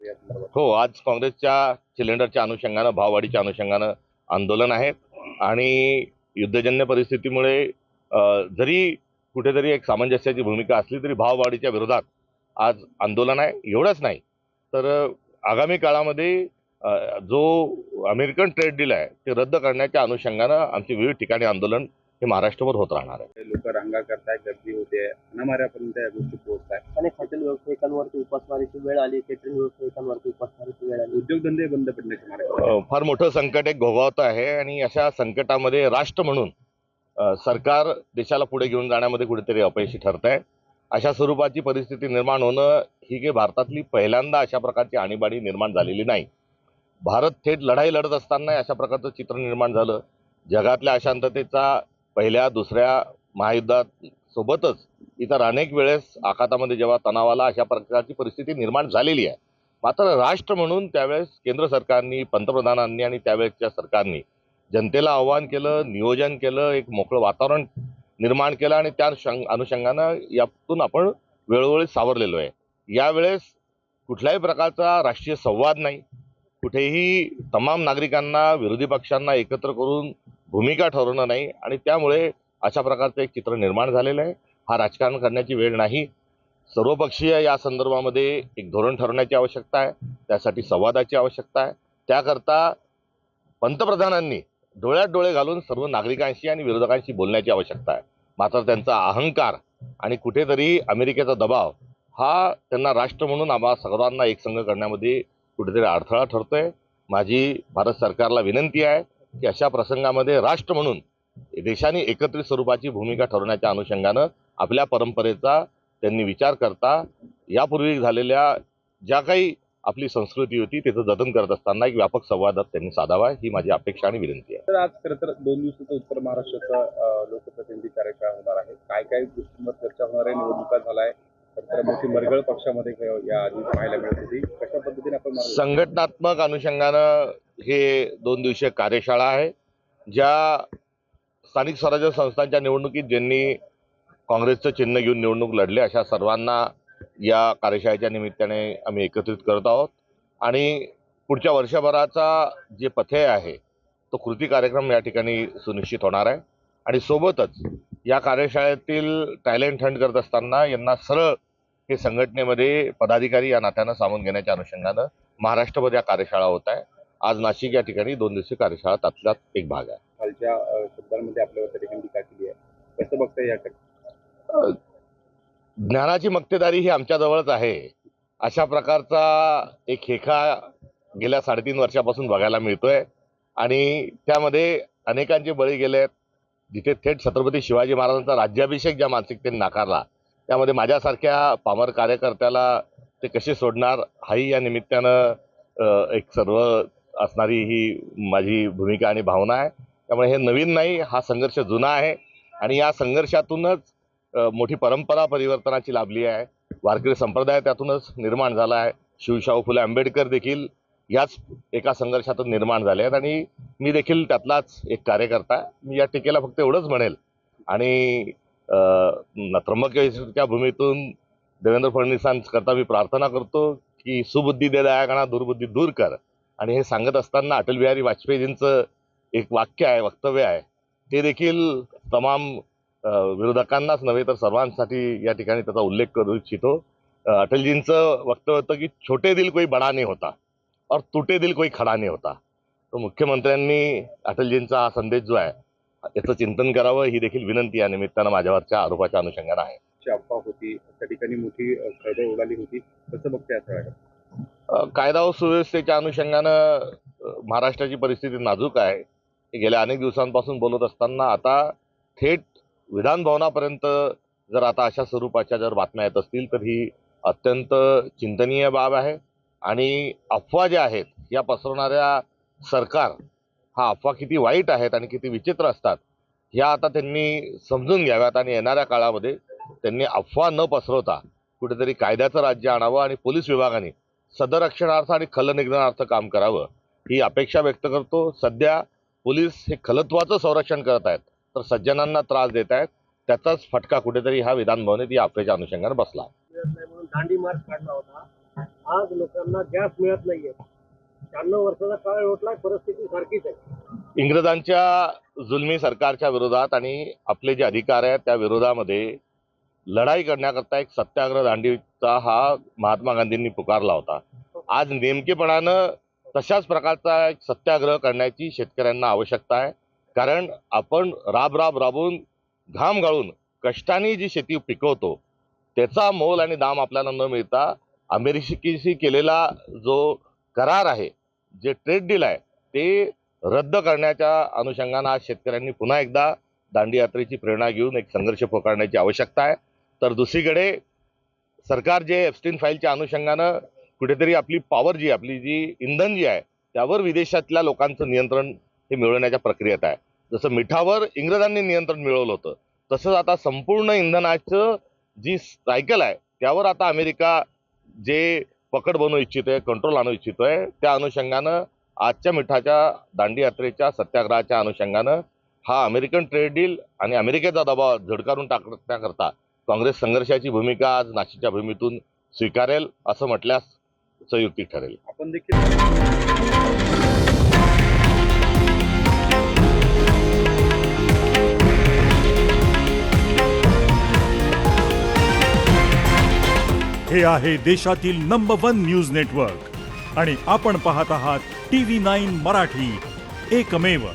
या संदर्भात? हो, आज काँग्रेसच्या सिलेंडरच्या अनुषंगानं, भाववाढीच्या अनुषंगानं आंदोलन आहे आणि युद्धजन्य परिस्थितीमुळे जरी कुठेतरी एक सामंजस्याची भूमिका असली तरी भाववाढीच्या विरोधात आज आंदोलन आहे. एवढंच नाही तर आगामी काळामध्ये जो अमेरिकन ट्रेड डील आहे ते रद्द करण्याच्या अनुषंगानं आमची विविध ठिकाणी आंदोलन हे महाराष्ट्रभर होत राहणार आहे. लोक रांगा करताय, गर्दी होते, अनामाऱ्यापर्यंत या गोष्टी पोहोचत आहेत. अनेक हॉटेल व्यावसायिकांवरती उपासमारीची वेळ आली, केटरिंग व्यावसायिकांवरती उपासमारीची वेळ आली. उद्योगधंदे बंद पडण्याची मार्ग. फार मोठं संकट एक घोघावत आहे आणि अशा संकटामध्ये राष्ट्र म्हणून सरकार देशाला पुढे घेऊन जाण्यामध्ये कुठेतरी अपयशी ठरत आहे. अशा स्वरूपाची परिस्थिती निर्माण होणं ही काही भारतातली पहिल्यांदा अशा प्रकारची आणीबाणी निर्माण झालेली नाही. भारत थेट लढाई लढत असताना अशा प्रकारचं चित्र निर्माण झालं. जगातल्या अशांततेचा पहिल्या दुसऱ्या महायुद्धात सोबतच इतर अनेक वेळेस आखातामध्ये जेव्हा तणाव आला अशा प्रकारची परिस्थिती निर्माण झालेली आहे. मात्र राष्ट्र म्हणून त्यावेळेस केंद्र सरकारनी, पंतप्रधानांनी आणि त्यावेळेसच्या सरकारनी जनतेला आव्हान केलं, नियोजन केलं, एक मोकळं वातावरण निर्माण केलं आणि त्या अनुषंगानं यातून आपण वेळोवेळी सावरलेलो आहे. यावेळेस कुठल्याही प्रकारचा राष्ट्रीय संवाद नाही, कुठेही तमाम नागरिकांना, विरोधी पक्षांना एकत्र करून भूमिका ठरवणं नाही आणि त्यामुळे अशा प्रकारचं एक चित्र निर्माण झालेलं आहे. हा राजकारण करण्याची वेळ नाही. सर्वपक्षीय या संदर्भामध्ये एक धोरण ठरवण्याची आवश्यकता आहे. त्यासाठी संवादाची आवश्यकता आहे. त्याकरता पंतप्रधानांनी डोळ्यात डोळे घालून सर्व नागरिकांशी आणि विरोधकांशी बोलण्याची आवश्यकता आहे. मात्र त्यांचा अहंकार आणि कुठेतरी अमेरिकेचा दबाव हा त्यांना राष्ट्र म्हणून आम्हा सर्वांना एकसंघ करण्यामध्ये कुठेतरी अडथळा ठरतोय. माझी भारत सरकारला विनंती आहे की अशा प्रसंगामध्ये राष्ट्र म्हणून देशाने एकत्रित स्वरूपाची भूमिका ठरवण्याच्या अनुषंगानं आपल्या परंपरेचा त्यांनी विचार करता यापूर्वी झालेल्या ज्या काही आपली संस्कृती होती त्याचं जतन करत असताना एक व्यापक संवाद त्यांनी साधावा ही माझी अपेक्षा आणि विनंती आहे. तर आज खरं तर 2 दिवसाचा उत्तर महाराष्ट्राचा लोकप्रतिनिधी कार्यक्रम होणार आहे. काय काय गोष्टींवर चर्चा होणार आहे? निवडणुका झालाय, तर मोठी मरगळ पक्षामध्ये या आधी पाहायला मिळत होती. कशा पद्धतीने आपण संघटनात्मक अनुषंगानं हे 2 दिवसीय कार्यशाळा आहे. ज्या स्थानिक स्वराज्य संस्थांच्या निवडणुकीत ज्यांनी काँग्रेसचं चिन्ह घेऊन निवडणूक लढले अशा सर्वांना या कार्यशाळेच्या निमित्ताने आम्ही एकत्रित करत आहोत आणि पुढच्या वर्षभराचा जे पथ्य आहे तो कृती कार्यक्रम या ठिकाणी सुनिश्चित होणार आहे. आणि सोबतच या कार्यशाळेतील टॅलेंट हंट करत असताना यांना सरळ हे संघटनेमध्ये पदाधिकारी या नात्यानं सामावून घेण्याच्या अनुषंगानं महाराष्ट्रभर या कार्यशाळा होत आहे. आज नाशिक या ठिकाणी 2 दिवसीय कार्यशाळा त्यातलाच एक भाग आहे. खालच्या शब्दांमध्ये आपल्यावर त्या ठिकाणी टीका केली आहे. कसं बघताय याकडे? ज्ञानाची मक्तेदारी ही आमच्याजवळच आहे. अशा प्रकारचा एक हेखा गेल्या 3.5 वर्षापासून बघायला मिळतोय आणि त्यामध्ये अनेकांचे बळी गेले आहेत. जिथे थेट छत्रपती शिवाजी महाराजांचा राज्याभिषेक ज्या मानसिकतेने नाकारला त्यामध्ये माझ्यासारख्या पामर कार्यकर्त्याला ते कसे सोडणार हाही या निमित्तानं एक सर्व असणारी ही माझी भूमिका आणि भावना आहे. त्यामुळे हे नवीन नाही, हा संघर्ष जुना आहे आणि या संघर्षातूनच मोठी परंपरा परिवर्तनाची लाभली आहे. वारकरी संप्रदाय त्यातूनच निर्माण झाला आहे. शिवशाहू फुले आंबेडकर देखील याच एका संघर्षातून निर्माण झाले आहेत आणि मी देखील त्यातलाच एक कार्यकर्ता आहे. मी या टीकेला फक्त एवढंच म्हणेल आणि त्र्यंबकेश्वरच्या भूमीतून देवेंद्र फडणवीसांकरता मी प्रार्थना करतो की सुबुद्धी दे दयागणा, दुर्बुद्धी दूर कर. आणि हे सांगत असताना अटल बिहारी वाजपेयीजींचं एक वाक्य आहे, वक्तव्य आहे, ते देखील तमाम विरोधकांनाच नव्हे तर सर्वांसाठी या ठिकाणी त्याचा उल्लेख करू इच्छितो. अटलजींचं वक्तव्य होतं की छोटे दिल कोई बडा नहीं होता और टूटे दिल कोई खडा नहीं होता. तो मुख्यमंत्र्यांनी अटलजींचा हा संदेश जो आहे याचं चिंतन करावं ही देखील विनंती या निमित्तानं माझ्यावरच्या आरोपाच्या अनुषंगानं आहे. अफवा होती, त्या ठिकाणी मोठी खळबळ उडाली होती. कसं बघताय सगळं? कायदा व सुव्यवस्थेच्या अनुषंगानं महाराष्ट्राची परिस्थिती नाजूक आहे. गेल्या अनेक दिवसांपासून बोलत असताना आता थेट विधान भवनापर्यंत जर आता अशा स्वरूपाच्या जर बातम्या येत असतील तर ही अत्यंत चिंतनीय बाब आहे. आणि अफवा ज्या आहेत या पसरवणाऱ्या सरकार हा अफवा किती वाईट आहेत आणि किती विचित्र असतात ह्या आता त्यांनी समजून घ्याव्यात आणि येणाऱ्या काळामध्ये त्यांनी अफवा न पसरवता कुठेतरी कायद्याचं राज्य आणावं आणि पोलीस विभागाने सदरक्षणार्थ आणि खलनिग्रहणार्थ काम करावं ही अपेक्षा व्यक्त करतो. सध्या पोलीस हे खलत्वाचं संरक्षण करत आहेत तर सज्जनांना त्रास देत आहेत. त्याचाच फटका कुठेतरी हा विधान भवनेत या अफवेच्या अनुषंगाने बसला. दांडी मार्च काढला होता, आज लोकांना गॅस मिळत नाहीये. 96 वर्षाचा काळ लोटलाय, परिस्थिती सारखीच आहे. इंग्रजांच्या जुलमी सरकारच्या विरोधात आणि आपले जे अधिकार आहेत त्या विरोधामध्ये लढाई करण्याकरता एक सत्याग्रह दांडीचा हा महात्मा गांधींनी पुकारला होता. आज नेमकेपणानं तशाच प्रकारचा एक सत्याग्रह करण्याची शेतकऱ्यांना आवश्यकता आहे. कारण आपण राबून घाम गाळून कष्टाने जी शेती पिकवतो त्याचा मोल आणि दाम आपल्याला न मिळता अमेरिकेशी केलेला जो करार आहे, जे ट्रेड डील आहे, ते रद्द करण्याच्या अनुषंगानं आज शेतकऱ्यांनी पुन्हा एकदा दांडी यात्रेची प्रेरणा घेऊन एक संघर्ष पुकारण्याची आवश्यकता आहे. तर दुसरीकडे सरकार जे एप्स्टीन फाईलच्या अनुषंगानं कुठेतरी आपली पॉवर जी आपली जी इंधन जी आहे त्यावर विदेशातल्या लोकांचं नियंत्रण हे मिळवण्याच्या प्रक्रियेत आहे. जसं मिठावर इंग्रजांनी नियंत्रण मिळवलं होतं तसंच आता संपूर्ण इंधनाचं जी सायकल आहे त्यावर आता अमेरिका जे पकड बनवू इच्छितोय, कंट्रोल आणू इच्छितोय, त्या अनुषंगानं आजच्या मिठाच्या दांडी यात्रेच्या सत्याग्रहाच्या अनुषंगानं हा अमेरिकन ट्रेड डील आणि अमेरिकेचा दबाव झडकारून टाकण्याकरता काँग्रेस संघर्षाची भूमिका आज नाशिकच्या भूमीतून स्वीकारेल असं म्हटल्यास संयुक्तिक ठरेल. आपण देखील हे आहे देशातील नंबर 1 न्यूज नेटवर्क आणि आपण पाहत आहात TV9 मराठी, एकमेव.